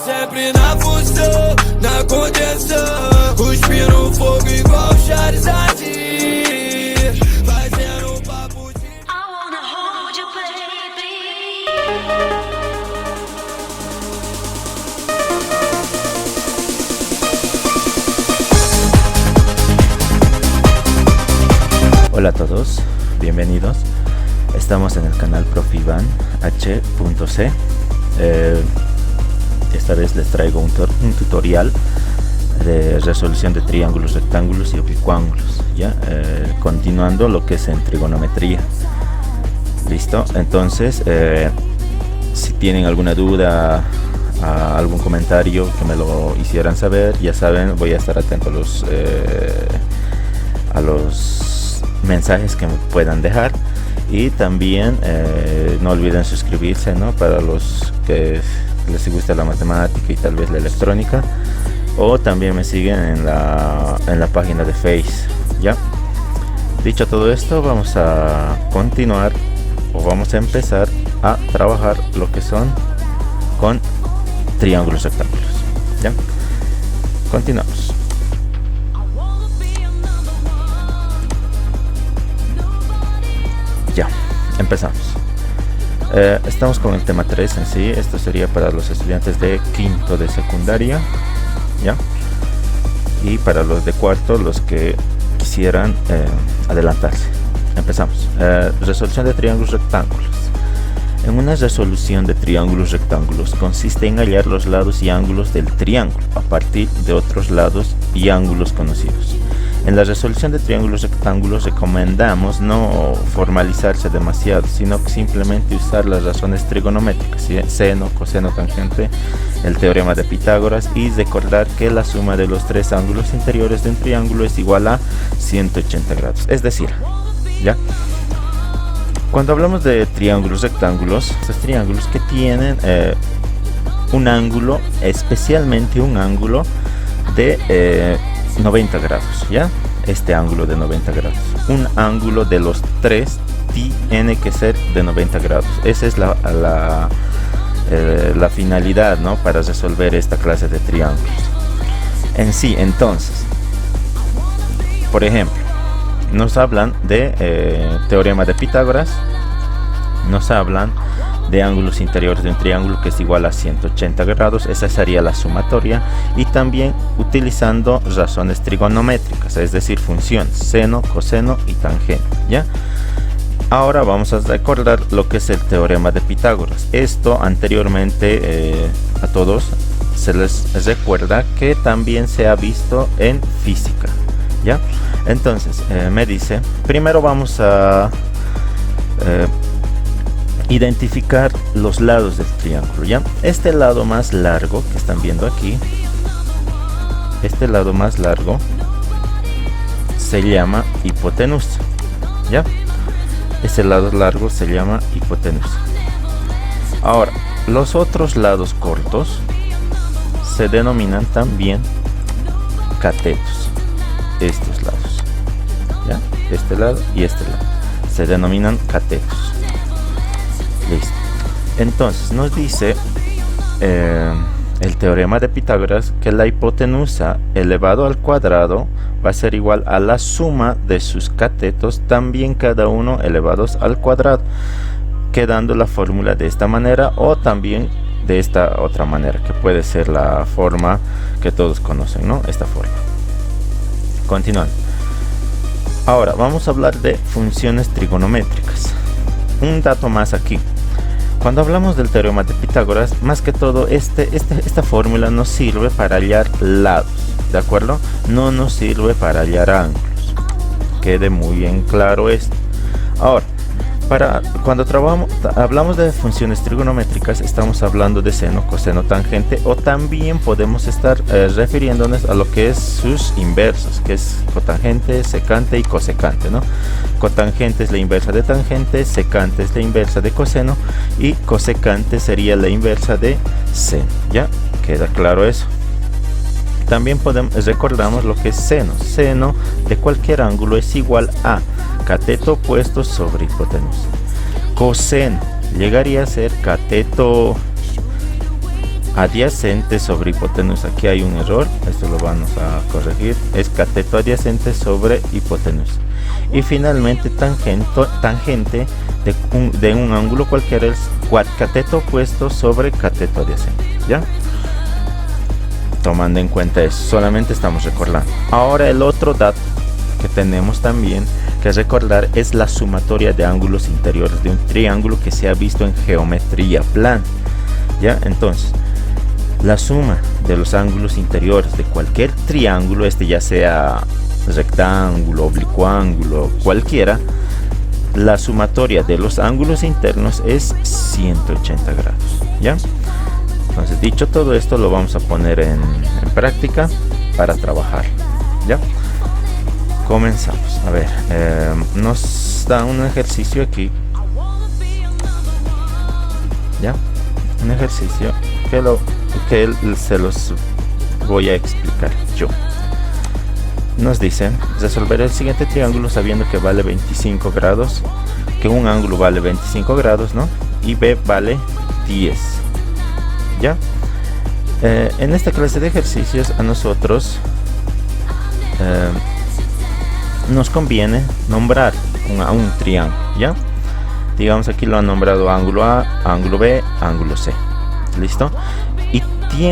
sempre na função, na contenção, cuspindo fogo igual Charizard, fazendo papo de I wanna hold you, baby. Hola a todos, bienvenidos. Estamos en el canal Prof. Iván H.C. Esta vez les traigo un tutorial de resolución de triángulos, rectángulos y oblicuángulos, ¿ya? Continuando lo que es en trigonometría. Listo, entonces si tienen alguna duda, algún comentario, que me lo hicieran saber. Ya saben, voy a estar atento a los mensajes que me puedan dejar. Y también no olviden suscribirse, ¿no? Para los que les gusta la matemática y tal vez la electrónica, o también me siguen en la página de Face, ¿ya? Dicho todo esto, vamos a continuar, o vamos a empezar a trabajar lo que son con triángulos rectángulos, ¿ya? Continuamos. Ya, empezamos. Estamos con el tema 3 en sí. Esto sería para los estudiantes de quinto de secundaria, ¿ya? Y para los de cuarto, los que quisieran adelantarse. Empezamos. Resolución de triángulos rectángulos. En una resolución de triángulos rectángulos consiste en hallar los lados y ángulos del triángulo a partir de otros lados y ángulos conocidos. En la resolución de triángulos rectángulos recomendamos no formalizarse demasiado, sino que simplemente usar las razones trigonométricas, ¿sí? Seno, coseno, tangente, el teorema de Pitágoras, y recordar que la suma de los tres ángulos interiores de un triángulo es igual a 180 grados. Es decir, ¿ya? Cuando hablamos de triángulos rectángulos, estos triángulos que tienen un ángulo, especialmente un ángulo de 90 grados, ¿ya? Este ángulo de 90 grados, un ángulo de los tres tiene que ser de 90 grados. Esa es la finalidad, ¿no? Para resolver esta clase de triángulos en sí. Entonces, por ejemplo, nos hablan de teorema de Pitágoras, nos hablan de ángulos interiores de un triángulo que es igual a 180 grados. Esa sería la sumatoria, y también utilizando razones trigonométricas, es decir, funciones seno, coseno y tangente, ¿ya? Ahora vamos a recordar lo que es el teorema de Pitágoras. Esto anteriormente a todos se les recuerda que también se ha visto en física, ¿ya? Entonces me dice, primero vamos a identificar los lados del triángulo, ¿ya? Este lado más largo que están viendo aquí, este lado más largo se llama hipotenusa, ¿ya? Este lado largo se llama hipotenusa. Ahora, los otros lados cortos se denominan también catetos. Estos lados, ¿ya? Este lado y este lado se denominan catetos. Listo. Entonces nos dice el teorema de Pitágoras que la hipotenusa elevado al cuadrado va a ser igual a la suma de sus catetos, también cada uno elevados al cuadrado, quedando la fórmula de esta manera, o también de esta otra manera, que puede ser la forma que todos conocen, ¿no? Esta forma. Continuando. Ahora vamos a hablar de funciones trigonométricas. Un dato más aquí. Cuando hablamos del teorema de Pitágoras, más que todo esta fórmula nos sirve para hallar lados, ¿de acuerdo? No nos sirve para hallar ángulos. Quede muy bien claro esto. Ahora, cuando hablamos de funciones trigonométricas, estamos hablando de seno, coseno, tangente, o también podemos estar refiriéndonos a lo que es sus inversas, que es cotangente, secante y cosecante, ¿no? Cotangente es la inversa de tangente, secante es la inversa de coseno, y cosecante sería la inversa de seno. ¿Ya? ¿Queda claro eso? También recordamos lo que es seno. Seno de cualquier ángulo es igual a cateto opuesto sobre hipotenusa. Coseno llegaría a ser cateto adyacente sobre hipotenusa. Aquí hay un error, esto lo vamos a corregir. Es cateto adyacente sobre hipotenusa. Y finalmente tangente de un ángulo cualquiera es cateto opuesto sobre cateto adyacente, ¿ya? Tomando en cuenta eso, solamente estamos recordando. Ahora el otro dato que tenemos también que recordar es la sumatoria de ángulos interiores de un triángulo que se ha visto en geometría plana, ¿ya? Entonces, la suma de los ángulos interiores de cualquier triángulo, ya sea rectángulo, oblicuángulo, cualquiera, la sumatoria de los ángulos internos es 180 grados, ¿ya? Entonces, dicho todo esto, lo vamos a poner en práctica para trabajar, ¿ya? Comenzamos. A ver, nos da un ejercicio aquí, ¿ya? Un ejercicio que se los voy a explicar yo. Nos dice resolver el siguiente triángulo sabiendo que vale 25 grados, que un ángulo vale 25 grados, ¿no? Y B vale 10, ¿ya? En esta clase de ejercicios a nosotros nos conviene nombrar un triángulo, ¿ya? Digamos, aquí lo han nombrado ángulo A, ángulo B, ángulo C. ¿Listo? Y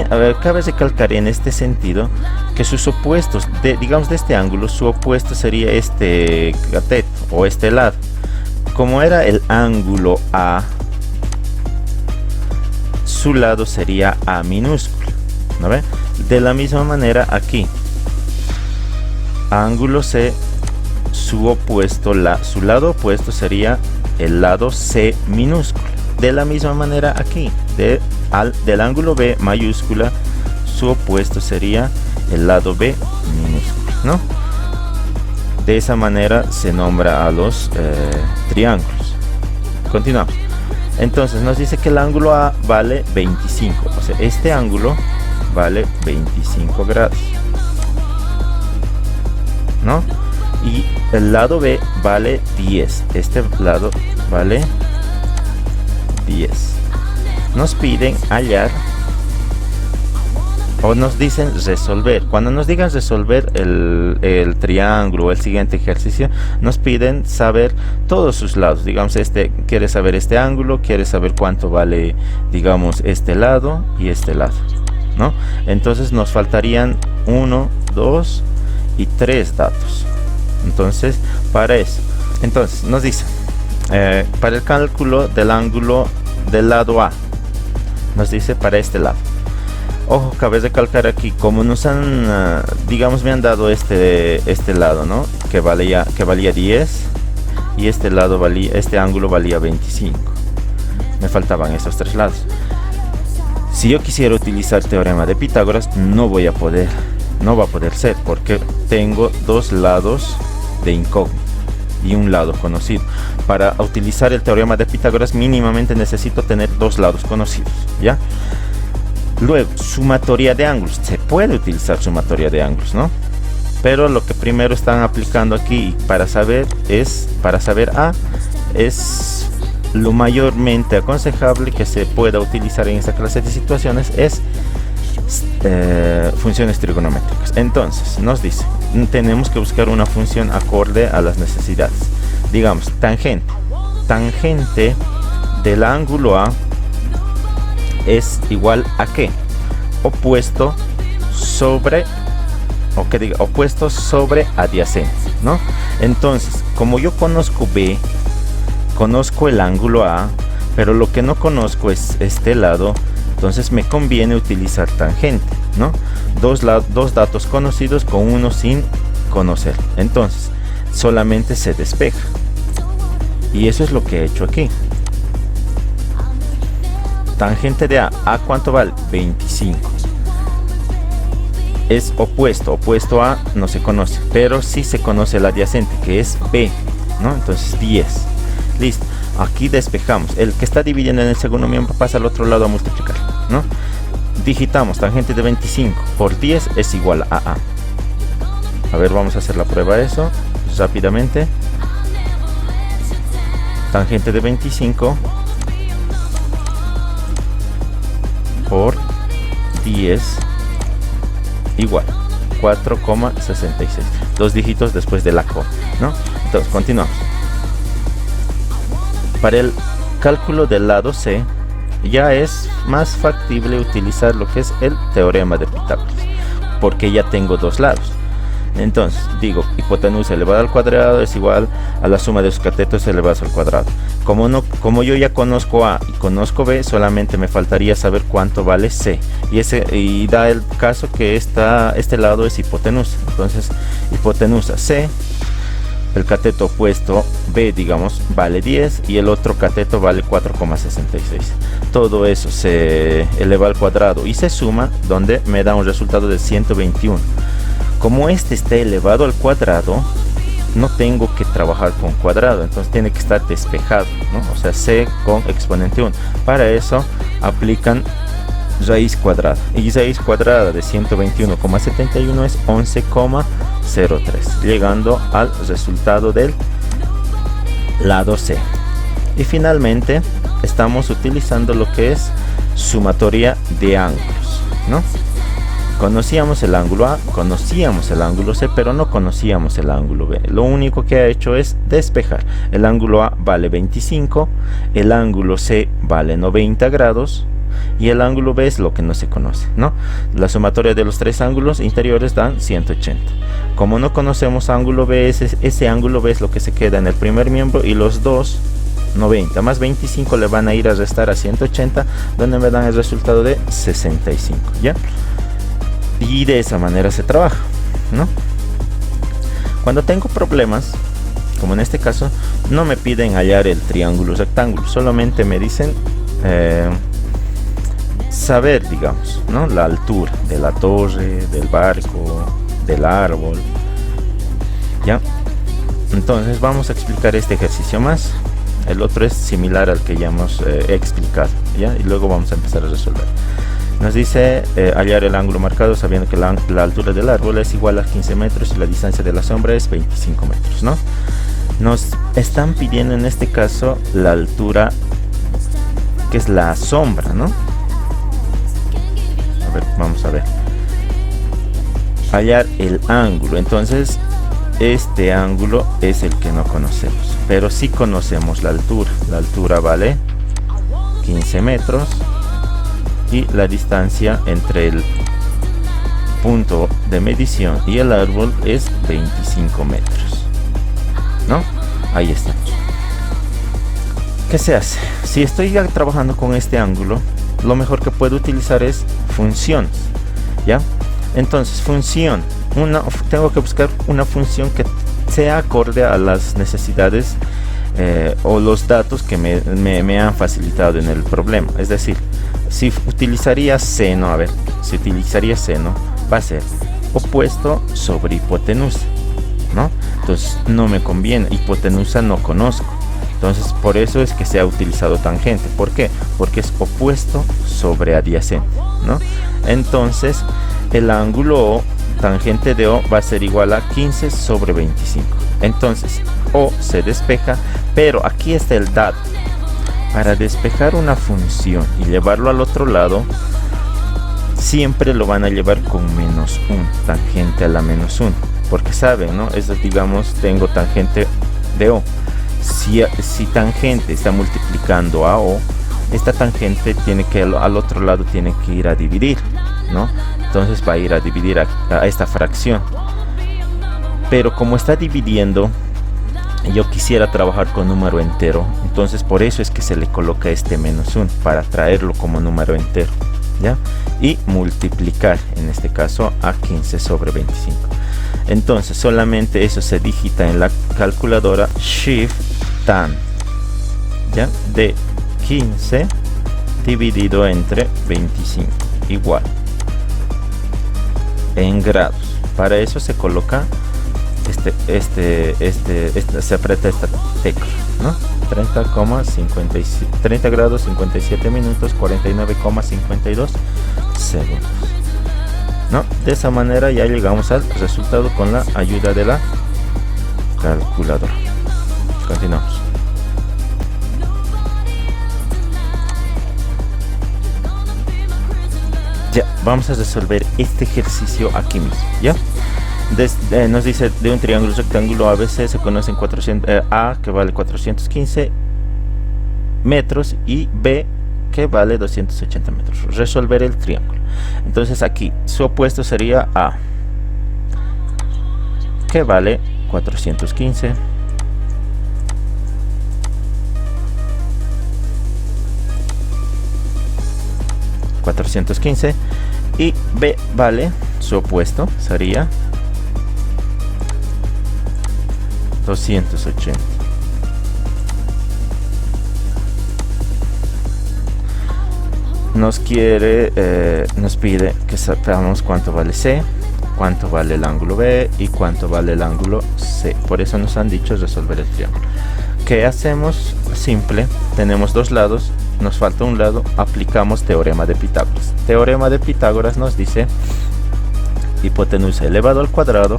cabe recalcar en este sentido que sus opuestos, digamos, de este ángulo, su opuesto sería este cateto o este lado. Como era el ángulo A, su lado sería A minúsculo, ¿no ve? De la misma manera aquí, ángulo C, su lado opuesto sería el lado C minúsculo. De la misma manera aquí, del ángulo B mayúscula, su opuesto sería el lado B minúsculo, ¿no? De esa manera se nombra a los triángulos. Continuamos. Entonces nos dice que el ángulo A vale 25, o sea, este ángulo vale 25 grados, ¿no? Y el lado B vale 10, este lado vale 10. Nos piden hallar, o nos dicen resolver. Cuando nos digan resolver el triángulo o el siguiente ejercicio, nos piden saber todos sus lados. Digamos, quiere saber este ángulo, quiere saber cuánto vale, digamos, este lado y este lado, ¿no? Entonces nos faltarían 1, 2 y 3 datos. Entonces, para eso, entonces nos dice para el cálculo del ángulo del lado A, nos dice para este lado. Ojo, cabe recalcar aquí, como nos han, digamos, me han dado este lado, ¿no? Que valía 10 y este ángulo valía 25. Me faltaban esos 3 lados. Si yo quisiera utilizar el teorema de Pitágoras, no va a poder ser, porque tengo 2 lados de incógnito y un lado conocido. Para utilizar el teorema de Pitágoras mínimamente necesito tener 2 lados conocidos, ¿ya? Luego, sumatoria de ángulos. Se puede utilizar sumatoria de ángulos, ¿no? Pero lo que primero están aplicando aquí para saber A, es lo mayormente aconsejable que se pueda utilizar en esta clase de situaciones es funciones trigonométricas. Entonces nos dice, tenemos que buscar una función acorde a las necesidades. Digamos, tangente del ángulo A es igual a ¿qué? Opuesto sobre adyacente, ¿no? Entonces, como yo conozco B, conozco el ángulo A, pero lo que no conozco es este lado, entonces me conviene utilizar tangente, ¿no? Dos datos conocidos con uno sin conocer. Entonces, solamente se despeja. Y eso es lo que he hecho aquí. Tangente de A. ¿A cuánto vale? 25. Es opuesto a no se conoce, pero sí se conoce el adyacente, que es B, ¿no? Entonces 10. Listo. Aquí despejamos. El que está dividiendo en el segundo miembro pasa al otro lado a multiplicar, ¿no? Digitamos tangente de 25 por 10 es igual a A. A ver, vamos a hacer la prueba de eso rápidamente. Tangente de 25 por 10 igual 4,66, 2 dígitos después de la coma, ¿no? Entonces continuamos. Para el cálculo del lado C ya es más factible utilizar lo que es el teorema de Pitágoras, porque ya tengo dos lados. Entonces digo, hipotenusa elevada al cuadrado es igual a la suma de sus catetos elevados al cuadrado. Como yo ya conozco A y conozco B, solamente me faltaría saber cuánto vale C, y da el caso que este lado es hipotenusa. Entonces hipotenusa C, el cateto opuesto B, digamos, vale 10 y el otro cateto vale 4,66. Todo eso se eleva al cuadrado y se suma, donde me da un resultado de 121. Como este está elevado al cuadrado, no tengo que trabajar con cuadrado, entonces tiene que estar despejado, ¿no? O sea, C con exponente 1. Para eso aplican raíz cuadrada, y raíz cuadrada de 121,71 es 11,03, llegando al resultado del lado C. Y finalmente estamos utilizando lo que es sumatoria de ángulos, ¿no? Conocíamos el ángulo A, conocíamos el ángulo C, pero no conocíamos el ángulo B. Lo único que ha hecho es despejar. El ángulo A vale 25, el ángulo C vale 90 grados y el ángulo B es lo que no se conoce, ¿no? La sumatoria de los tres ángulos interiores dan 180. Como no conocemos ángulo B, ese ángulo B es lo que se queda en el primer miembro, y los dos 90 más 25 le van a ir a restar a 180, donde me dan el resultado de 65, ¿ya? Y de esa manera se trabaja, ¿no? Cuando tengo problemas, como en este caso, no me piden hallar el triángulo rectángulo, solamente me dicen saber, digamos, ¿no? La altura de la torre, del barco, del árbol, ¿ya? Entonces vamos a explicar este ejercicio más. El otro es similar al que ya hemos explicado, ¿ya? Y luego vamos a empezar a resolver. Nos dice hallar el ángulo marcado sabiendo que la altura del árbol es igual a 15 metros y la distancia de la sombra es 25 metros, ¿no? Nos están pidiendo en este caso la altura, que es la sombra, ¿no? A ver, vamos a ver. Hallar el ángulo. Entonces, este ángulo es el que no conocemos, pero sí conocemos la altura. La altura vale 15 metros. Y la distancia entre el punto de medición y el árbol es 25 metros, ¿no? Ahí está. ¿Qué se hace? Si estoy ya trabajando con este ángulo, lo mejor que puedo utilizar es funciones, ¿ya? Entonces, función. Tengo que buscar una función que sea acorde a las necesidades o los datos que me han facilitado en el problema. Es decir, si utilizaría seno, a ver, si utilizaría seno, va a ser opuesto sobre hipotenusa, ¿no? Entonces no me conviene, hipotenusa no conozco. Entonces por eso es que se ha utilizado tangente. ¿Por qué? Porque es opuesto sobre adyacente, ¿no? Entonces el ángulo O, tangente de O, va a ser igual a 15 sobre 25. Entonces O se despeja, pero aquí está el dato. Para despejar una función y llevarlo al otro lado, siempre lo van a llevar con menos 1, tangente a la menos 1, porque saben, ¿no? Eso, digamos, tengo tangente de O. Si tangente está multiplicando a O, esta tangente tiene que al otro lado tiene que ir a dividir, ¿no? Entonces va a ir a dividir a esta fracción. Pero como está dividiendo, yo quisiera trabajar con número entero, entonces por eso es que se le coloca este menos 1, para traerlo como número entero, ¿ya? Y multiplicar, en este caso, a 15 sobre 25. Entonces solamente eso se digita en la calculadora, Shift tan, ¿ya? De 15 dividido entre 25 igual en grados. Para eso se coloca se aprieta esta tecla, ¿no? 30 grados 57 minutos 49,52 segundos, ¿no? De esa manera ya llegamos al resultado con la ayuda de la calculadora. Continuamos. Ya, vamos a resolver este ejercicio aquí mismo, ¿ya? Nos dice de un triángulo rectángulo ABC se conocen 400, A que vale 415 metros y B que vale 280 metros. Resolver el triángulo. Entonces aquí su opuesto sería A que vale 415 y B vale, su opuesto sería 280. Nos pide que sepamos cuánto vale C, cuánto vale el ángulo B y cuánto vale el ángulo C. Por eso nos han dicho resolver el triángulo. ¿Qué hacemos? Simple, tenemos dos lados, nos falta un lado, aplicamos teorema de Pitágoras. Teorema de Pitágoras nos dice hipotenusa elevado al cuadrado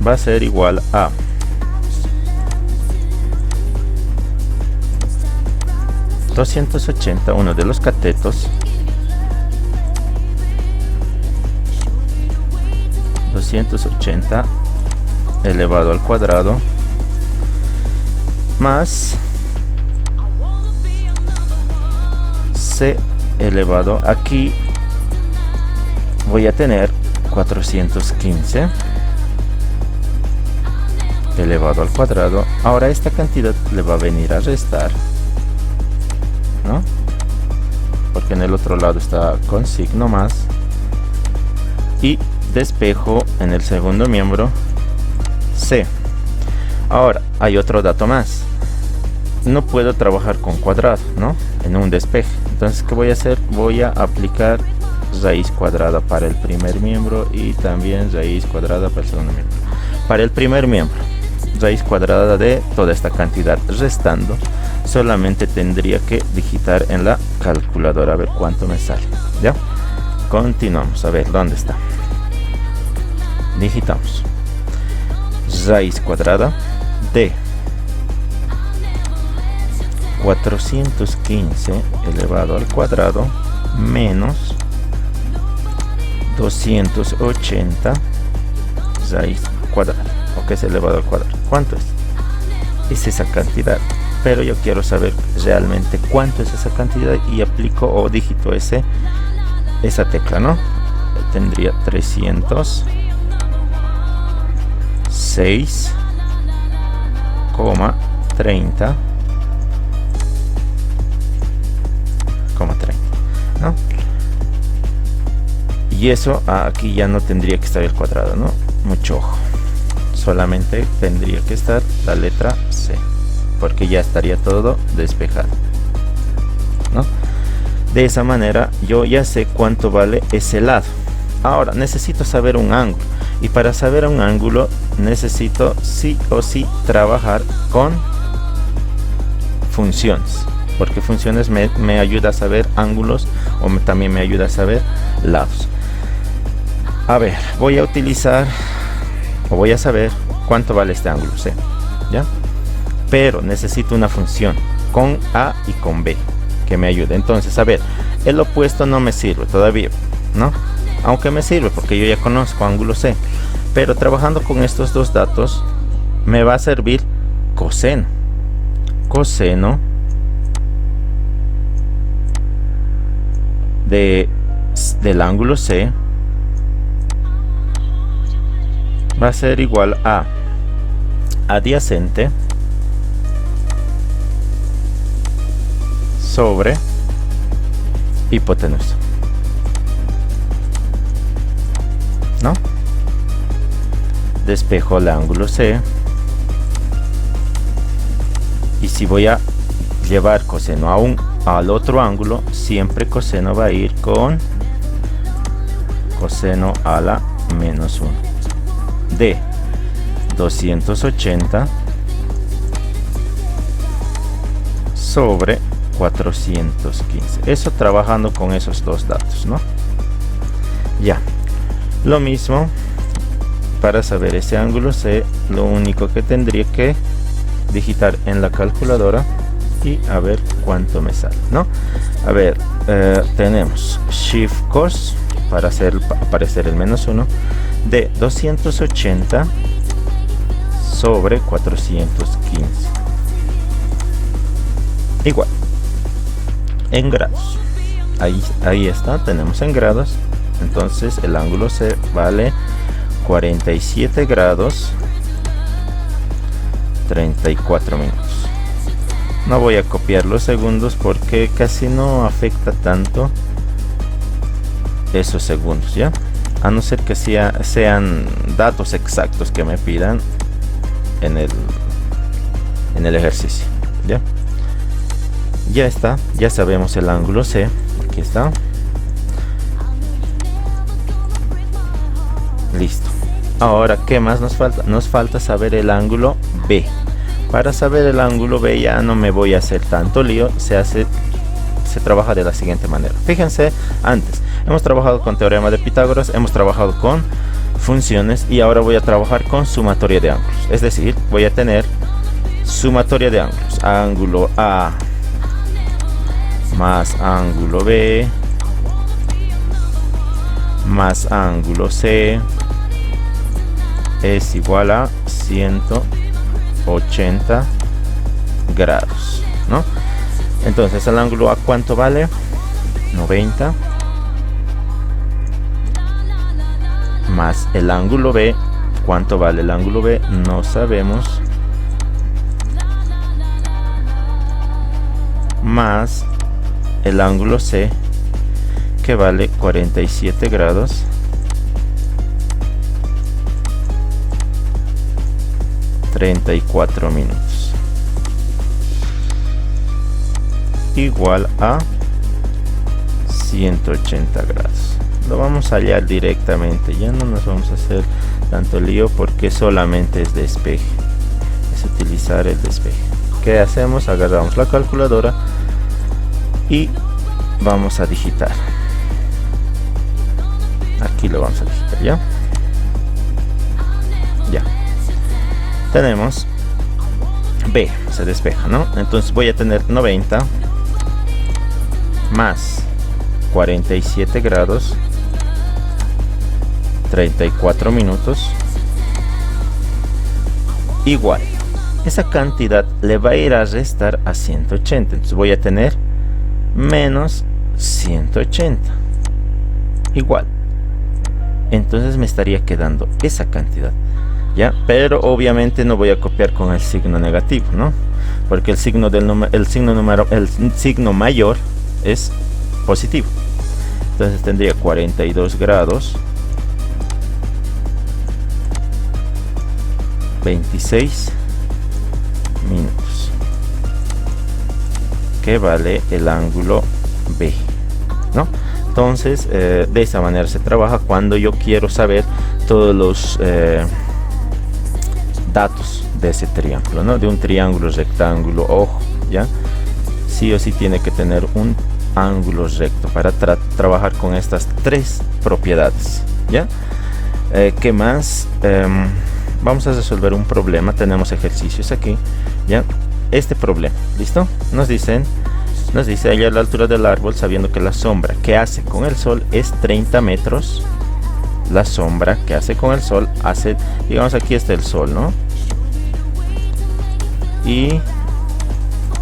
va a ser igual a (280), uno de los catetos, 280 elevado al cuadrado más C elevado, aquí voy a tener 415 elevado al cuadrado. Ahora esta cantidad le va a venir a restar, ¿no? Porque en el otro lado está con signo más, y despejo en el segundo miembro C. Ahora hay otro dato más, no puedo trabajar con cuadrado, ¿no? En un despeje. Entonces, ¿qué voy a hacer? Voy a aplicar raíz cuadrada para el primer miembro y también raíz cuadrada para el segundo miembro. Para el primer miembro, raíz cuadrada de toda esta cantidad restando, solamente tendría que digitar en la calculadora a ver cuánto me sale. ¿Ya? Continuamos, a ver dónde está. Digitamos raíz cuadrada de 415 elevado al cuadrado menos 280 raíz cuadrada, o que es elevado al cuadrado. ¿Cuánto es? Es esa cantidad, pero yo quiero saber realmente cuánto es esa cantidad y aplico o dígito esa tecla, ¿no? Tendría 306,30, ¿no? Y eso aquí ya no tendría que estar el cuadrado, ¿no? Mucho ojo, solamente tendría que estar la letra C, porque ya estaría todo despejado, ¿no? De esa manera yo ya sé cuánto vale ese lado. Ahora necesito saber un ángulo, y para saber un ángulo necesito sí o sí trabajar con funciones, porque funciones me ayuda a saber ángulos, o también me ayuda a saber lados. A ver, voy a utilizar o voy a saber cuánto vale este ángulo C, ¿ya? Pero necesito una función con A y con B que me ayude. Entonces, a ver, el opuesto no me sirve todavía, ¿no? Aunque me sirve porque yo ya conozco ángulo C, pero trabajando con estos dos datos me va a servir coseno. Coseno del ángulo C va a ser igual a adyacente sobre hipotenusa, ¿no? Despejo el ángulo C, y si voy a llevar coseno al otro ángulo, siempre coseno va a ir con coseno a la menos 1 de 280 sobre 415. Eso trabajando con esos dos datos, ¿no? Ya, lo mismo para saber ese ángulo C, lo único que tendría que digitar en la calculadora y a ver cuánto me sale, ¿no? A ver, tenemos Shift Cost para hacer aparecer el -1 de 280 sobre 415, igual en grados. Ahí está, tenemos en grados. Entonces el ángulo C vale 47 grados 34 minutos. No voy a copiar los segundos porque casi no afecta tanto esos segundos, ¿ya? A no ser que sean datos exactos que me pidan en el ejercicio, ¿ya? Ya está, ya sabemos el ángulo C. Aquí está. Listo. Ahora, ¿qué más nos falta? Nos falta saber el ángulo B. Para saber el ángulo B ya no me voy a hacer tanto lío. Se trabaja de la siguiente manera. Fíjense, antes hemos trabajado con teorema de Pitágoras, hemos trabajado con funciones y ahora voy a trabajar con sumatoria de ángulos. Es decir, voy a tener sumatoria de ángulos. Ángulo A más ángulo B más ángulo C es igual a 180 grados, ¿no? Entonces el ángulo A, ¿cuánto vale? 90 más el ángulo B. ¿Cuánto vale el ángulo B? No sabemos. Más el ángulo C, que vale 47 grados 34 minutos, igual a 180 grados. Lo vamos a hallar directamente, ya no nos vamos a hacer tanto lío porque solamente es despeje, es utilizar el despeje. ¿Qué hacemos? Agarramos la calculadora y vamos a digitar. Aquí lo vamos a digitar, ya tenemos B, se despeja, ¿no? Entonces voy a tener 90 más 47 grados 34 minutos igual, esa cantidad le va a ir a restar a 180, entonces voy a tener menos 180 igual, entonces me estaría quedando esa cantidad, ¿ya? Pero obviamente no voy a copiar con el signo negativo, ¿no? Porque el signo mayor es positivo. Entonces tendría 42 grados 26 minutos, que vale el ángulo B, ¿no? Entonces de esa manera se trabaja cuando yo quiero saber todos los datos de ese triángulo, ¿no? De un triángulo rectángulo, ojo, ¿ya? Sí o sí tiene que tener un ángulo recto para trabajar con estas tres propiedades, ¿ya? ¿Qué más? Vamos a resolver un problema. Tenemos ejercicios aquí, ¿ya? Este problema, ¿listo? Nos dice hallar la altura del árbol sabiendo que la sombra que hace con el sol es 30 metros. La sombra que hace con el sol hace, digamos, aquí está el sol, ¿no? Y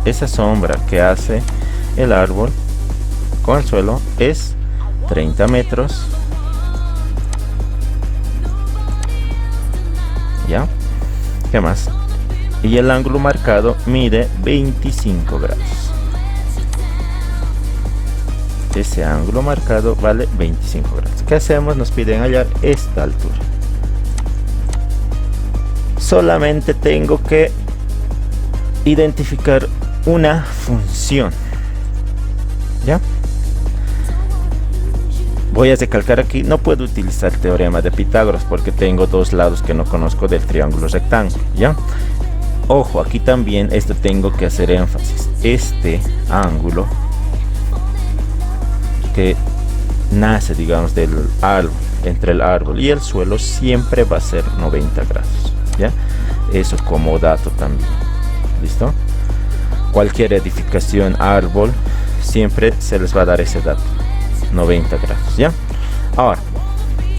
esa sombra que hace el árbol con el suelo es 30 metros, ¿ya? ¿Qué más? Y el ángulo marcado mide 25 grados. Ese ángulo marcado vale 25 grados. ¿Qué hacemos? Nos piden hallar esta altura. Solamente tengo que identificar una función, ¿ya? Voy a recalcar aquí, no puedo utilizar el teorema de Pitágoras porque tengo dos lados que no conozco del triángulo rectángulo, ¿ya? Ojo, aquí también tengo que hacer énfasis. Este ángulo que nace, digamos, del árbol, entre el árbol y el suelo, siempre va a ser 90 grados, ¿ya? Eso como dato también, ¿listo? cualquier edificación, árbol, siempre se les va a dar ese dato, 90 grados, ¿ya? Ahora,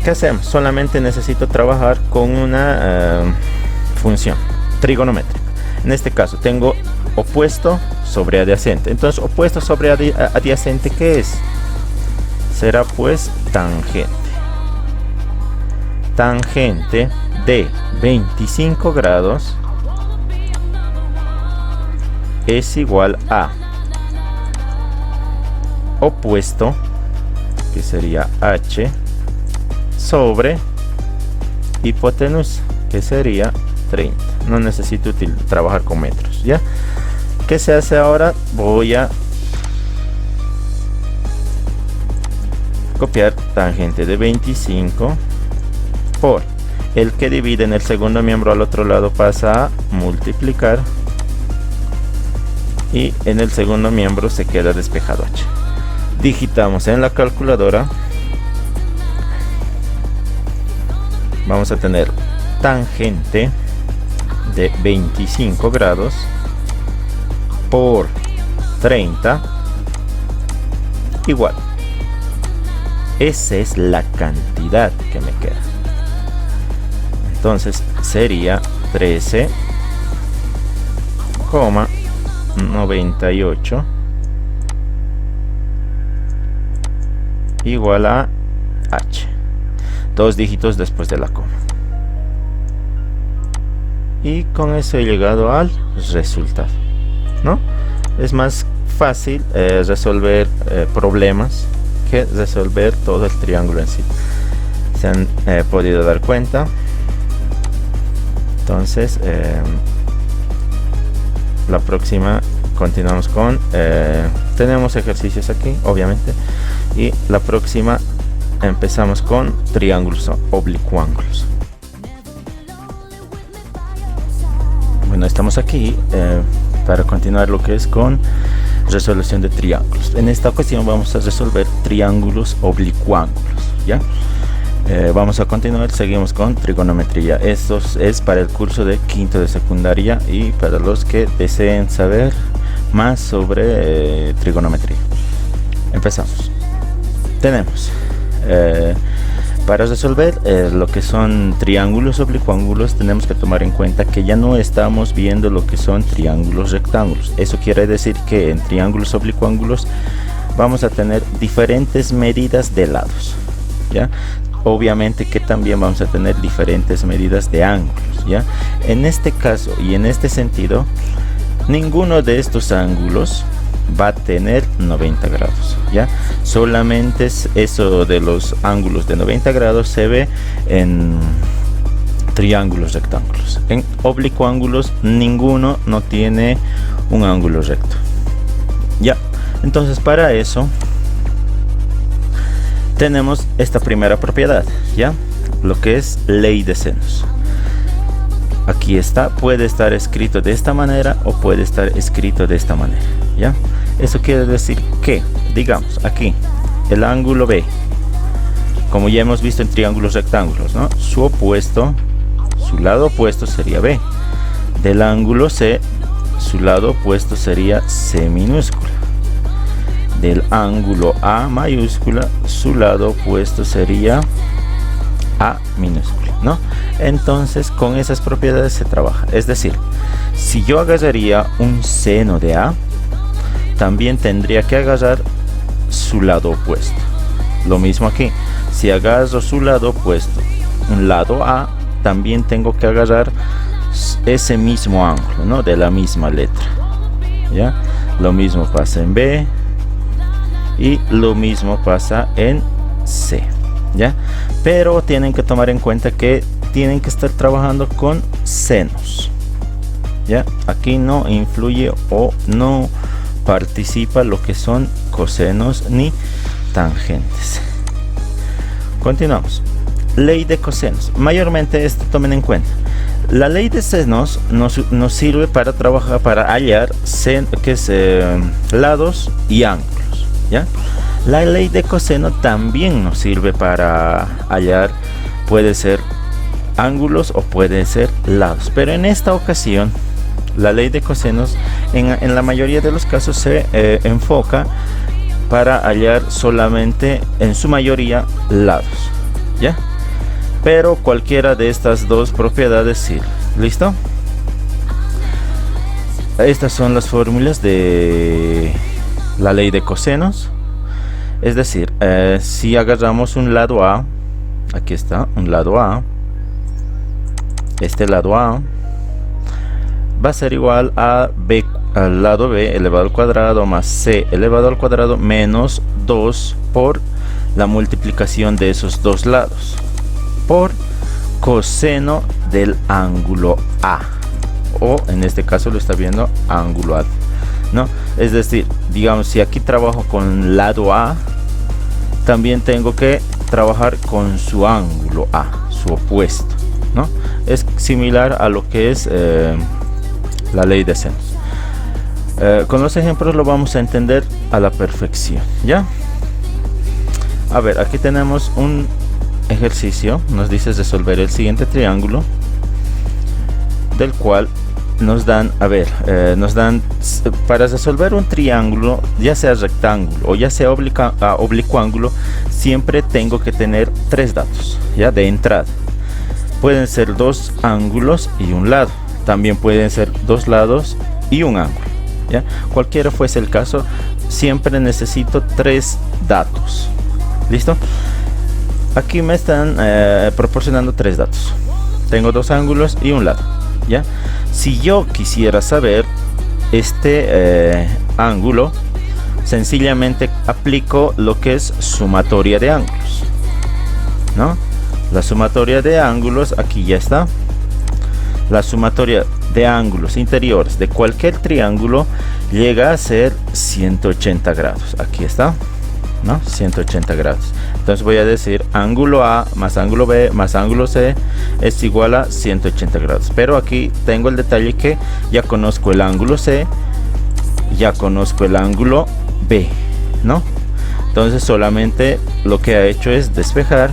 ¿qué hacemos? Solamente necesito trabajar con una función trigonométrica. En este caso tengo opuesto sobre adyacente. Entonces, opuesto sobre adyacente, ¿qué es? Será pues tangente. Tangente de 25 grados es igual a opuesto, que sería h, sobre hipotenusa, que sería 30. No necesito trabajar con metros, ¿ya? ¿Qué se hace ahora? Voy a copiar tangente de 25 por el que divide en el segundo miembro al otro lado, pasa a multiplicar, y en el segundo miembro se queda despejado h. Digitamos en la calculadora. Vamos a tener tangente de 25 grados por 30 igual. Esa es la cantidad que me queda. Entonces sería 13,98 igual a h. Dos dígitos después de la coma. Y con eso he llegado al resultado, ¿no? Es más fácil resolver problemas que resolver todo el triángulo en sí. Se han podido dar cuenta. Entonces la próxima continuamos con tenemos ejercicios aquí, obviamente, y la próxima empezamos con triángulos oblicuángulos. Bueno, estamos aquí para continuar lo que es con resolución de triángulos. En esta ocasión vamos a resolver triángulos oblicuángulos, ¿ya? Vamos a continuar, seguimos con trigonometría. Esto es para el curso de quinto de secundaria y para los que deseen saber más sobre trigonometría. Empezamos. Tenemos para resolver lo que son triángulos oblicuángulos, tenemos que tomar en cuenta que ya no estamos viendo lo que son triángulos rectángulos. Eso quiere decir que en triángulos oblicuángulos vamos a tener diferentes medidas de lados, ¿ya? Obviamente que también vamos a tener diferentes medidas de ángulos, ¿ya? En este caso y en este sentido, ninguno de estos ángulos va a tener 90 grados, ¿ya? Solamente es eso de los ángulos de 90 grados se ve en triángulos rectángulos. En oblicuángulos ninguno no tiene un ángulo recto, ¿ya? Entonces para eso tenemos esta primera propiedad, ¿ya? Lo que es ley de senos. Aquí está, puede estar escrito de esta manera o puede estar escrito de esta manera, ¿ya? Eso quiere decir que, digamos, aquí, el ángulo B, como ya hemos visto en triángulos rectángulos, ¿no? Su opuesto, su lado opuesto sería B. Del ángulo C, su lado opuesto sería C minúscula. Del ángulo A mayúscula, su lado opuesto sería A minúscula, ¿no? Entonces con esas propiedades se trabaja. Es decir, si yo agarraría un seno de A, también tendría que agarrar su lado opuesto. Lo mismo aquí, si agarro su lado opuesto, un lado A, también tengo que agarrar ese mismo ángulo, ¿no? De la misma letra, ¿ya? Lo mismo pasa en B y lo mismo pasa en C, ¿ya? Pero tienen que tomar en cuenta que tienen que estar trabajando con senos, ¿ya? Aquí no influye o no participa lo que son cosenos ni tangentes. Continuamos. Ley de cosenos. Mayormente esto tomen en cuenta. La ley de senos nos sirve para trabajar, para hallar lados y ángulos, ¿ya? La ley de coseno también nos sirve para hallar, puede ser ángulos o puede ser lados, pero en esta ocasión la ley de cosenos en la mayoría de los casos se enfoca para hallar solamente, en su mayoría, lados, ¿ya? Pero cualquiera de estas dos propiedades sirve. ¿Listo? Estas son las fórmulas de la ley de cosenos. Es decir, si agarramos un lado A, aquí está, un lado A, este lado A va a ser igual a B, al lado B elevado al cuadrado más C elevado al cuadrado menos 2 por la multiplicación de esos dos lados por coseno del ángulo A, o en este caso lo está viendo ángulo A, ¿no? Es decir, digamos, si aquí trabajo con lado A, también tengo que trabajar con su ángulo A, su opuesto, ¿no? Es similar a lo que es la ley de senos. Con los ejemplos lo vamos a entender a la perfección, ¿ya? A ver, aquí tenemos un ejercicio, nos dice resolver el siguiente triángulo, del cual nos dan, para resolver un triángulo, ya sea rectángulo o ya sea oblicuo ángulo, siempre tengo que tener tres datos, ya, de entrada. Pueden ser dos ángulos y un lado, también pueden ser dos lados y un ángulo, ¿ya? Cualquiera fuese el caso, siempre necesito tres datos. ¿Listo? Aquí me están proporcionando tres datos. Tengo dos ángulos y un lado, ¿ya? Si yo quisiera saber este ángulo, sencillamente aplico lo que es sumatoria de ángulos, ¿no? La sumatoria de ángulos, aquí ya está. La sumatoria de ángulos interiores de cualquier triángulo llega a ser 180 grados. Aquí está, ¿no? 180 grados. Entonces voy a decir ángulo A más ángulo B más ángulo C es igual a 180 grados. Pero aquí tengo el detalle que ya conozco el ángulo C, ya conozco el ángulo B, ¿no? Entonces solamente lo que ha hecho es despejar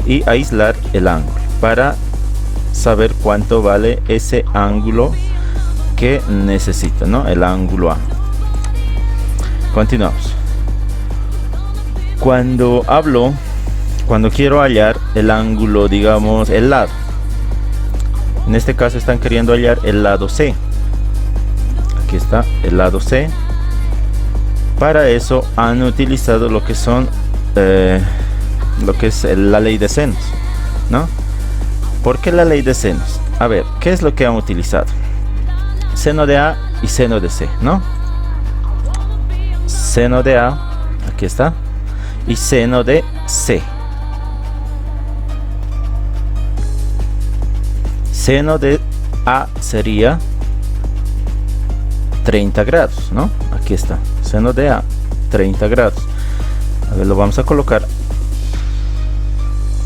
y aislar el ángulo para saber cuánto vale ese ángulo que necesito, ¿no? El ángulo A. Continuamos. Cuando quiero hallar el ángulo, digamos el lado, en este caso están queriendo hallar el lado C. Aquí está el lado C. Para eso han utilizado lo que son la ley de senos, ¿no? ¿Por qué la ley de senos? A ver, ¿qué es lo que han utilizado? Seno de A y seno de C, ¿no? Seno de A, aquí está, y seno de C. Seno de A sería 30 grados, ¿no? Aquí está, seno de A, 30 grados. A ver, lo vamos a colocar.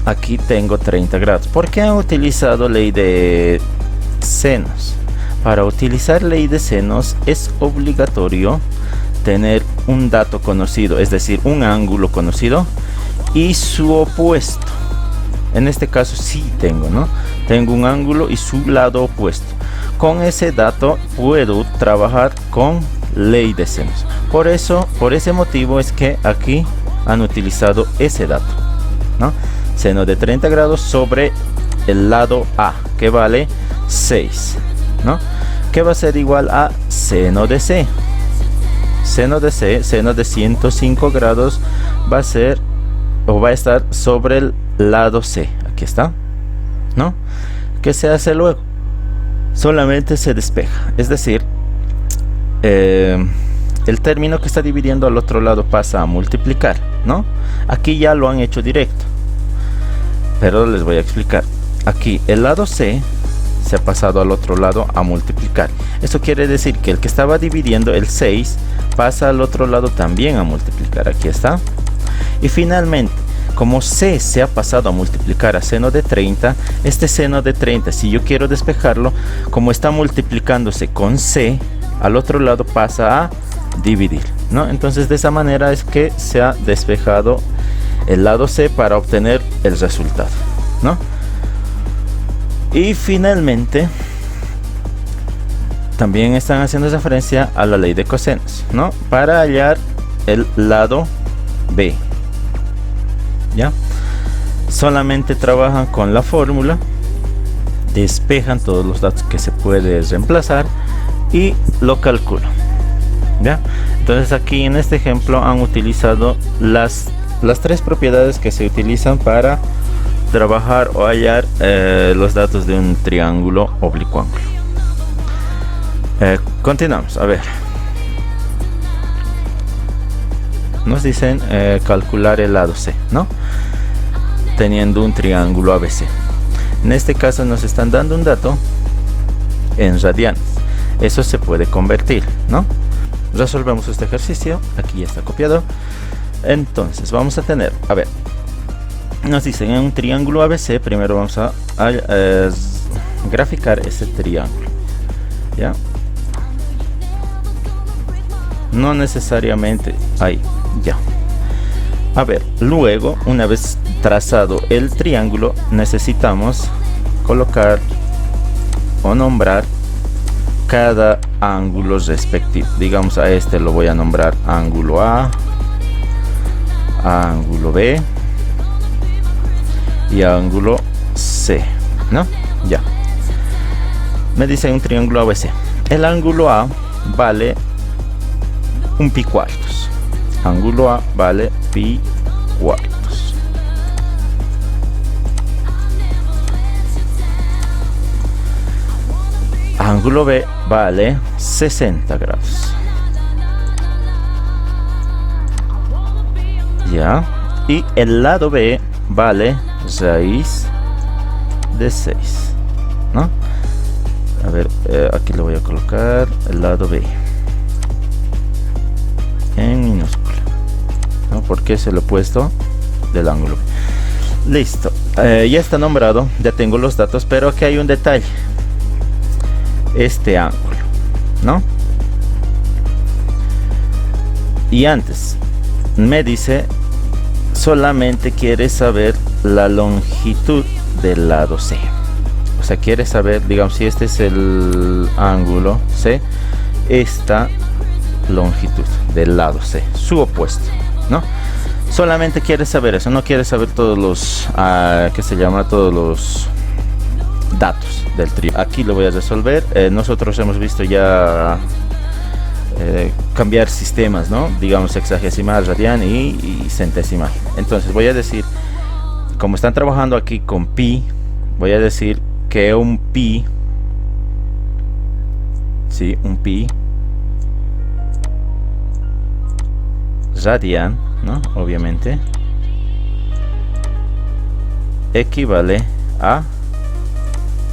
Aquí tengo 30 grados. ¿Por qué han utilizado ley de senos? Para utilizar ley de senos es obligatorio tener un dato conocido, es decir, un ángulo conocido y su opuesto. En este caso sí tengo, ¿no? Tengo un ángulo y su lado opuesto. Con ese dato puedo trabajar con ley de senos. Por ese motivo es que aquí han utilizado ese dato, ¿no? Seno de 30 grados sobre el lado A, que vale 6, ¿no? Que va a ser igual a seno de C. Seno de C, seno de 105 grados va a ser, o va a estar sobre el lado C. Aquí está, ¿no? ¿Qué se hace luego? Solamente se despeja, es decir, el término que está dividiendo al otro lado pasa a multiplicar, ¿no? Aquí ya lo han hecho directo, pero les voy a explicar. Aquí el lado C se ha pasado al otro lado a multiplicar. Esto quiere decir que el que estaba dividiendo, el 6, pasa al otro lado también a multiplicar. Aquí está. Y finalmente, como C se ha pasado a multiplicar a seno de 30, este seno de 30, si yo quiero despejarlo, como está multiplicándose con C, al otro lado pasa a dividir, ¿no? Entonces de esa manera es que se ha despejado el lado C para obtener el resultado, ¿no? Y finalmente también están haciendo referencia a la ley de cosenos, ¿no? Para hallar el lado B, ¿ya? Solamente trabajan con la fórmula, despejan todos los datos que se puede reemplazar y lo calculan, ¿ya? Entonces aquí en este ejemplo han utilizado las tres propiedades que se utilizan para trabajar o hallar los datos de un triángulo oblicuángulo. Continuamos, a ver. Nos dicen calcular el lado C, ¿no? Teniendo un triángulo ABC. En este caso nos están dando un dato en radianes. Eso se puede convertir, ¿no? Resolvemos este ejercicio. Aquí ya está copiado. Entonces vamos a tener, a ver, nos dicen en un triángulo ABC. Primero vamos a graficar ese triángulo, ¿ya? No necesariamente ahí, ya. A ver, luego, una vez trazado el triángulo, necesitamos colocar o nombrar cada ángulo respectivo. Digamos, a este lo voy a nombrar ángulo A, ángulo B y ángulo C, ¿no? Ya. Me dice un triángulo ABC. El ángulo A vale un pi cuartos. Ángulo A vale pi cuartos. Ángulo B vale 60 grados. Ya. Y el lado B vale raíz de 6, ¿no? A ver, aquí le voy a colocar el lado B en minúscula, ¿no? Porque se lo he puesto del ángulo B. Listo, ya está nombrado, ya tengo los datos, pero aquí hay un detalle. Este ángulo, ¿no? Y antes me dice, solamente quiere saber la longitud del lado C. O sea, quiere saber, digamos, si este es el ángulo C, esta longitud del lado C, su opuesto, ¿no? Solamente quiere saber eso, no quiere saber todos los, ¿qué se llama? Todos los datos del triángulo. Aquí lo voy a resolver. Nosotros hemos visto ya cambiar sistemas, ¿no? Digamos hexagesimal, radian y centesimal. Entonces voy a decir, como están trabajando aquí con pi, voy a decir que un pi, sí, un pi radian, ¿no? Obviamente equivale a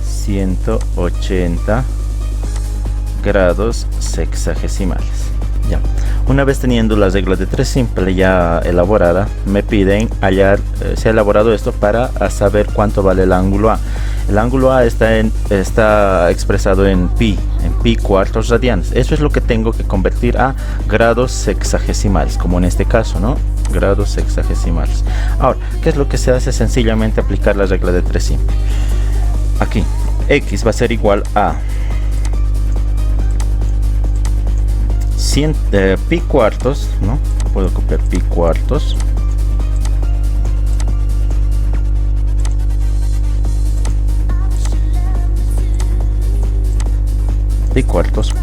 180 grados sexagesimales. Ya. Una vez teniendo las reglas de 3 simple ya elaborada, me piden hallar, se ha elaborado esto para saber cuánto vale el ángulo A. El ángulo A está expresado en pi cuartos radianes. Eso es lo que tengo que convertir a grados sexagesimales, como en este caso, ¿no? Grados sexagesimales. Ahora, ¿qué es lo que se hace? Sencillamente aplicar la regla de 3 simple. Aquí, x va a ser igual a pi cuartos, ¿no? Puedo copiar pi cuartos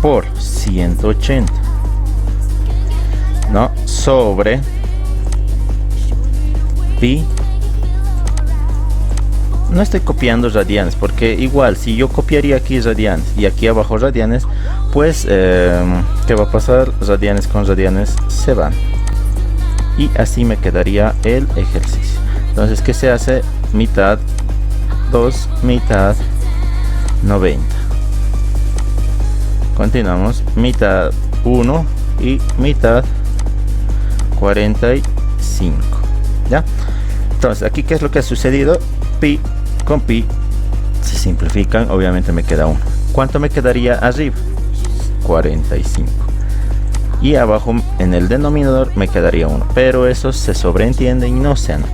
por 180, ¿no? Sobre pi. No estoy copiando radianes, porque igual si yo copiaría aquí radianes y aquí abajo radianes, pues ¿qué va a pasar? Radianes con radianes se van y así me quedaría el ejercicio. Entonces, ¿qué se hace? Mitad 2, mitad 90. Continuamos, mitad 1 y mitad 45. ¿Ya? Entonces, aquí ¿qué es lo que ha sucedido? Pi con pi se simplifican, obviamente me queda 1. ¿Cuánto me quedaría arriba? 45. Y abajo en el denominador me quedaría 1, pero eso se sobreentiende y no se anota.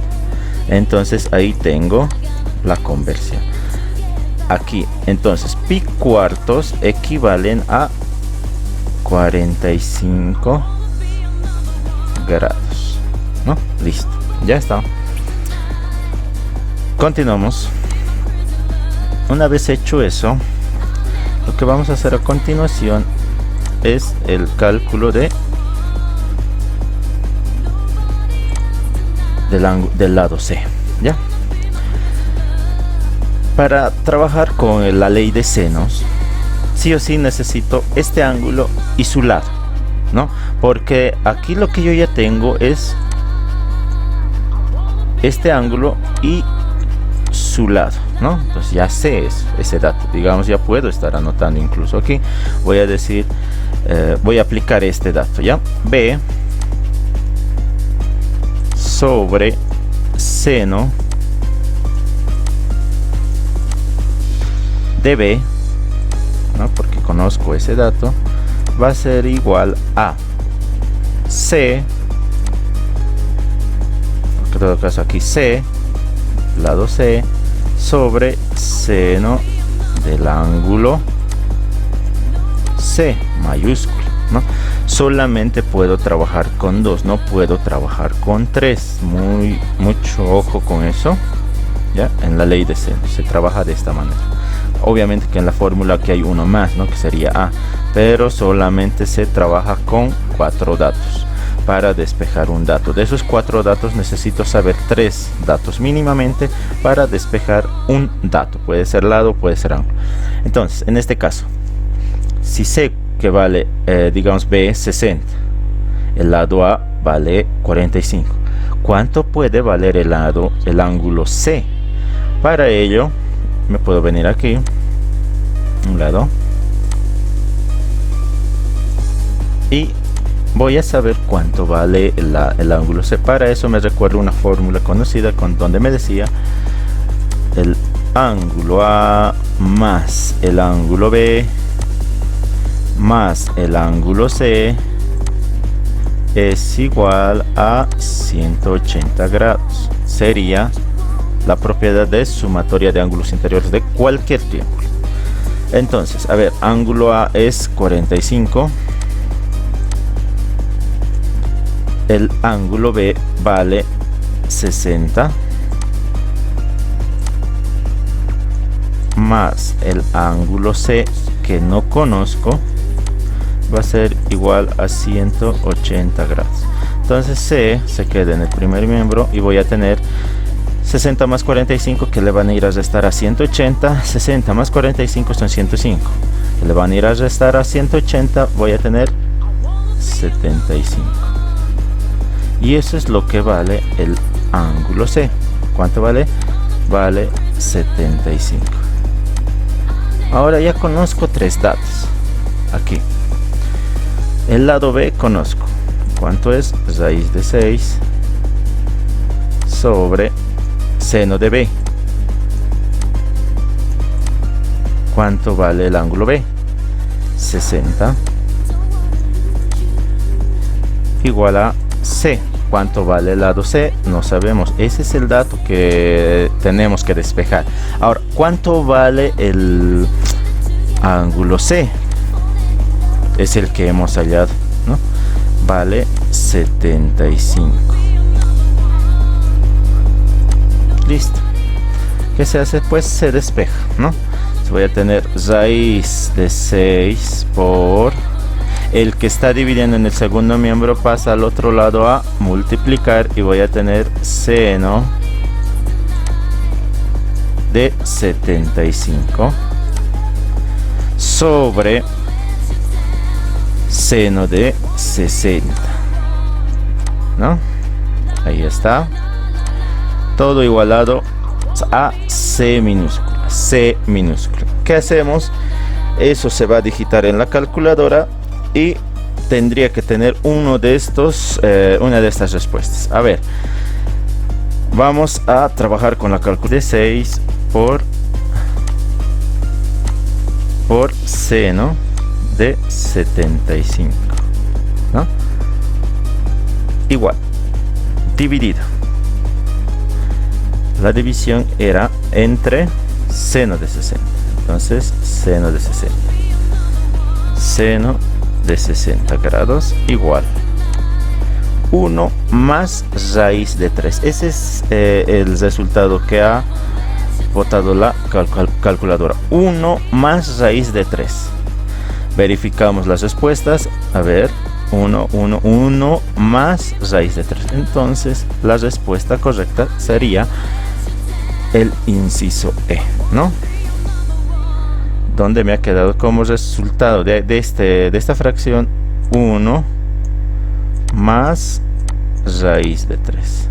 Entonces ahí tengo la conversión. aquí. Entonces pi cuartos equivalen a 45 grados, ¿no? Listo, ya está. Continuamos. Una vez hecho eso, lo que vamos a hacer a continuación es el cálculo del lado C, ¿ya? Para trabajar con la ley de senos, sí o sí necesito este ángulo y su lado, ¿no? Porque aquí lo que yo ya tengo es este ángulo y su lado, ¿no? Entonces ya sé ese dato, digamos, ya puedo estar anotando incluso aquí. Voy a decir, voy a aplicar este dato, ¿ya? B sobre seno de B, ¿no? Porque conozco ese dato, va a ser igual a C, en todo caso aquí C, lado C, sobre seno del ángulo C mayúsculo, ¿no? Solamente puedo trabajar con 2, no puedo trabajar con 3. Mucho ojo con eso, ¿ya? En la ley de seno se trabaja de esta manera. Obviamente que en la fórmula aquí hay uno más, ¿no? Que sería A, pero solamente se trabaja con 4 datos para despejar un dato. De esos 4 datos necesito saber 3 datos mínimamente para despejar un dato. Puede ser lado, puede ser ángulo. Entonces, en este caso, si sé que vale, digamos, B 60, el lado A vale 45, ¿cuánto puede valer el ángulo C? Para ello, me puedo venir aquí, un lado, y voy a saber cuánto vale el ángulo C. Para eso me recuerdo una fórmula conocida donde me decía el ángulo A más el ángulo B más el ángulo C es igual a 180 grados. Sería la propiedad de sumatoria de ángulos interiores de cualquier triángulo. Entonces, a ver, ángulo A es 45, el ángulo B vale 60 más el ángulo C, que no conozco, va a ser igual a 180 grados. Entonces C se queda en el primer miembro y voy a tener 60 más 45 que le van a ir a restar a 180. 60 más 45 son 105, que le van a ir a restar a 180, voy a tener 75. Y eso es lo que vale el ángulo C. ¿Cuánto vale? Vale 75. Ahora ya conozco 3 datos. Aquí el lado B conozco. ¿Cuánto es? Raíz de 6 sobre seno de B. ¿Cuánto vale el ángulo B? 60 igual a C. ¿Cuánto vale el lado C? No sabemos. Ese es el dato que tenemos que despejar. Ahora, ¿cuánto vale el ángulo C? Es el que hemos hallado, ¿no? Vale 75. Listo. ¿Qué se hace? Pues se despeja, ¿no? Voy a tener raíz de 6 por el que está dividiendo en el segundo miembro, pasa al otro lado a multiplicar y voy a tener seno de 75 sobre seno de 60, ¿no? Ahí está, todo igualado a C minúscula. C minúscula. ¿Qué hacemos? Eso se va a digitar en la calculadora y tendría que tener uno de estos, una de estas respuestas. A ver, vamos a trabajar con la calculadora de 6 por seno de 75, ¿no? Igual, dividido. La división era entre seno de 60. Entonces seno de 60. Seno de 60 grados igual 1 más raíz de 3. Ese es el resultado que ha botado la calculadora. 1 más raíz de 3. Verificamos las respuestas. A ver, 1 más raíz de 3. Entonces la respuesta correcta sería el inciso E, ¿no? Donde me ha quedado como resultado de esta fracción 1 más raíz de 3,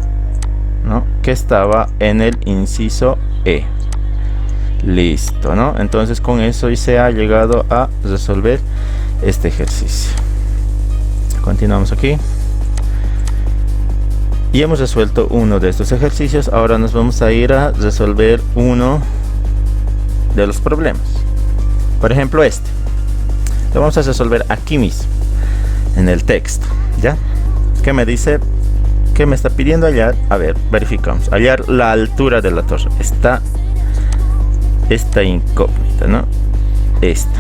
¿no? Que estaba en el inciso E. Listo, ¿no? Entonces con eso se ha llegado a resolver este ejercicio. Continuamos aquí. Y hemos resuelto uno de estos ejercicios. Ahora nos vamos a ir a resolver uno de los problemas. Por ejemplo, este. Lo vamos a resolver aquí mismo, en el texto, ¿ya? ¿Qué me dice? ¿Qué me está pidiendo hallar? A ver, verificamos. Hallar la altura de la torre. Esta incógnita, ¿no? Esta.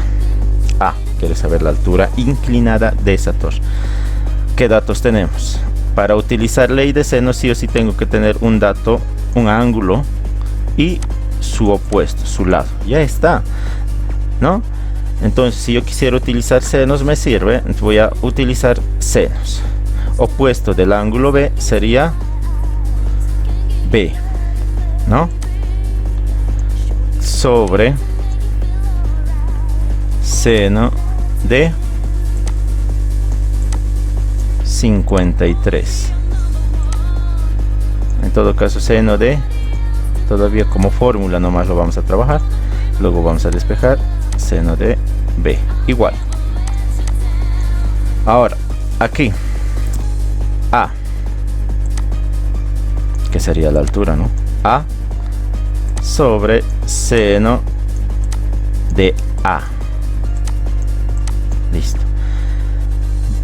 A. Quiere saber la altura inclinada de esa torre. ¿Qué datos tenemos? Para utilizar ley de seno, sí o sí tengo que tener un dato, un ángulo y su opuesto, su lado. Ya está, ¿no? Entonces, si yo quisiera utilizar senos, me sirve. Voy a utilizar senos. Opuesto del ángulo B sería B, ¿no? Sobre seno de 53. En todo caso, seno de, todavía como fórmula nomás lo vamos a trabajar, luego vamos a despejar, seno de B igual. Ahora aquí A, que sería la altura, ¿no? A sobre seno de A. Listo.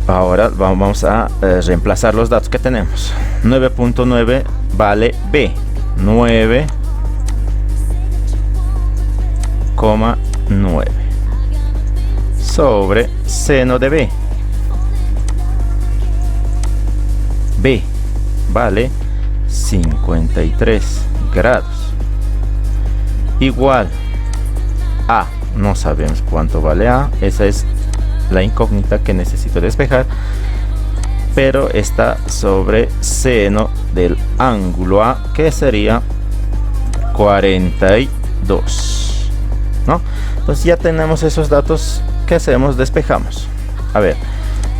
Ahora vamos a reemplazar los datos que tenemos. 9.9 vale B. 9,9 sobre seno de B. B vale 53 grados. Igual A. No sabemos cuánto vale A. Esa es la incógnita que necesito despejar, pero está sobre seno del ángulo A, que sería 42, ¿no? Entonces ya tenemos esos datos. ¿Qué hacemos? Despejamos. A ver,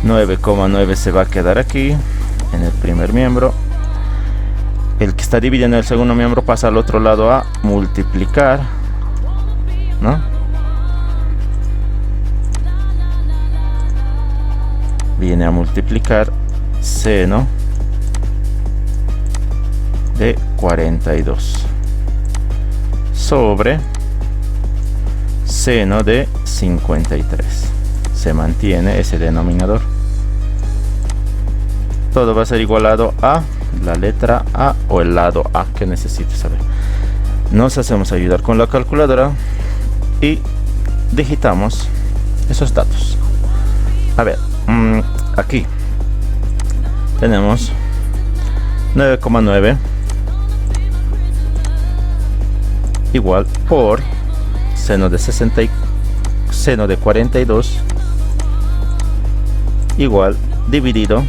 9,9 se va a quedar aquí en el primer miembro. El que está dividiendo el segundo miembro pasa al otro lado a multiplicar, ¿no? Viene a multiplicar seno de 42 sobre seno de 53. Se mantiene ese denominador. Todo va a ser igualado a la letra A o el lado A que necesite saber. Nos hacemos ayudar con la calculadora y digitamos esos datos. A ver, aquí tenemos 9,9 igual por seno de 60 y seno de 42 igual dividido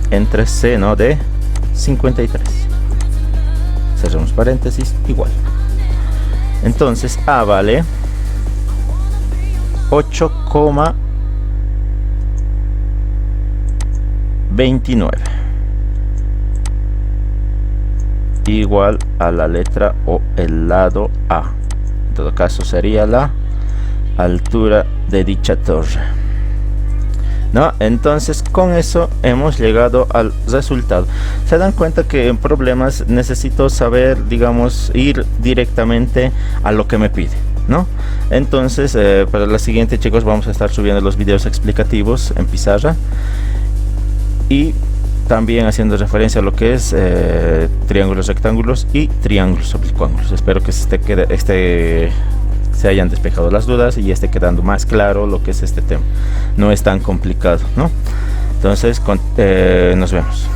entre seno de 53. Cerramos paréntesis, igual. Entonces A vale 8,29 igual a la letra o el lado A. En todo caso sería la altura de dicha torre, ¿no? Entonces con eso hemos llegado al resultado. Se dan cuenta que en problemas necesito saber, digamos, ir directamente a lo que me pide, ¿no? Entonces para la siguiente, chicos, vamos a estar subiendo los videos explicativos en pizarra y también haciendo referencia a lo que es triángulos rectángulos y triángulos oblicuángulos. Espero que esté se hayan despejado las dudas y esté quedando más claro lo que es este tema. No es tan complicado, ¿no? Entonces nos vemos.